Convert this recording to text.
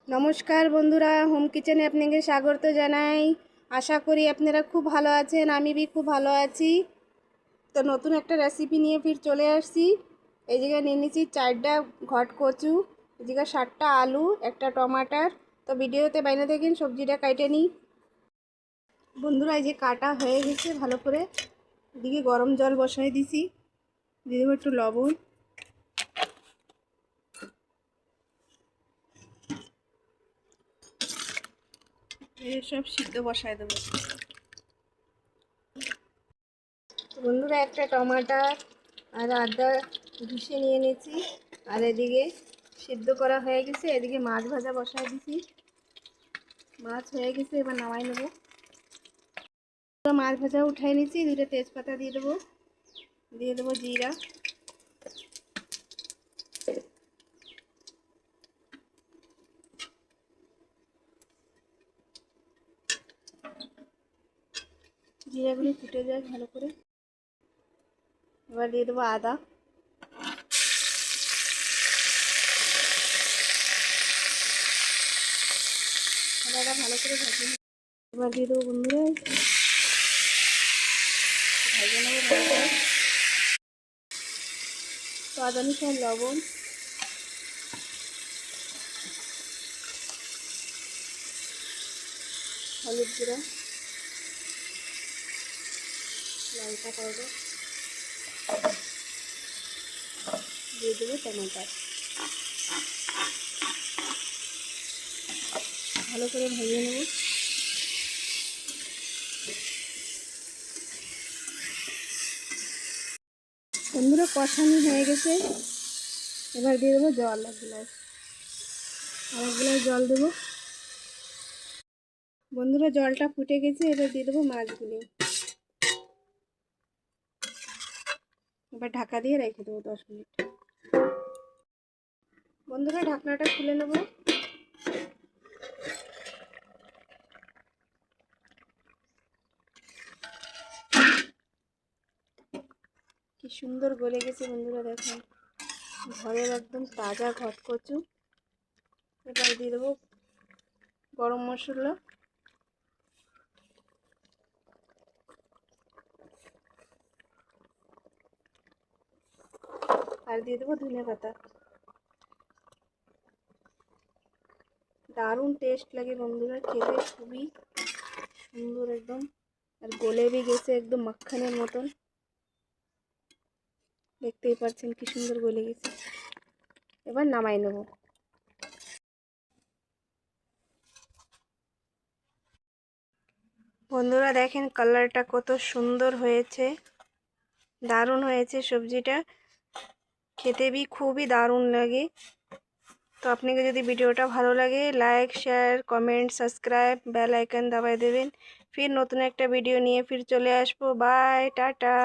নমস্কার বন্ধুরা, হোম কিচেনে আপনাকে স্বাগত জানাই। আশা করি আপনারা খুব ভালো আছেন, আমি খুব ভালো আছি। তো নতুন একটা রেসিপি নিয়ে ফির চলে আসছি। এই জায়গায় নিয়ে নিয়েছি 4টা ঘট কচু, এই জায়গায় 7টা আলু, একটা টমাটার। তো ভিডিওতে বাইরে দেখেন সবজিটা কাটে নিই। বন্ধুরা এই যে কাটা হয়ে গেছে ভালো করে। এদিকে গরম জল বসাই দিছি, দিয়ে দেবো একটু লবণ। সব সিদ্ধ বসায় দেবো। বন্ধুরা একটা টমাটার আর আদা ঘষে নিয়ে নিয়েছি, আর এদিকে সিদ্ধ করা হয়ে গেছে। এদিকে মাছ ভাজা বসায় দিছি, মাছ হয়ে গেছে, এবার নামাই নেব। মাছ ভাজা উঠাই নিয়েছি, দুটো তেজপাতা দিয়ে দেবো জিরা, জিরাগুলি ফুটে যায় ভালো করে। এবার দিয়ে দেবো আদা, আদাটা ভালো করে ভেজে। এবার দিয়ে দেবো বন্ধুরা, ভেজে নেবো ভালো করে। স্বাদ অনুসারে লবণ, হলুদ গুঁড়া, লঙ্কা পাউডার, দিয়ে দেবো টমাটার। ভালো করে ভেজে নেব। বন্ধুরা কষানি হয়ে গেছে, এবার দিয়ে দেবো জল, এক গ্লাস জল দেবো। বন্ধুরা জলটা ফুটে গেছে, এবার দিয়ে দেবো মাছগুলো। এবার ঢাকা দিয়ে রেখে দেবো 10 মিনিট। বন্ধুরা ঢাকনাটা খুলে নেব। কি সুন্দর গলে গেছে বন্ধুরা, দেখেন ঘরের একদম তাজা ঘট কচু। এবার দিয়ে দেবো গরম মশলা, আর দিয়ে দেবো ধনে পাতা। দারুণ টেস্ট লাগে বন্ধুরা, খেতে খুবই সুন্দর একদম, আর গলে भी গেছে একদম মাখানের মতন। দেখতেই পাচ্ছেন কি সুন্দর গলে গেছে। এবার নামাই নেব। বন্ধুরা দেখেন কালারটা কত সুন্দর হয়েছে, দারুণ হয়েছে সবজিটা, খেতে भी খুবই দারুণ লাগে। তো আপনাকে যদি ভিডিওটা ভালো লাগে like share comment subscribe bell icon দাবায় দেবেন। ফির নতুন একটা ভিডিও নিয়ে ফির চলে আসবো। Bye tata.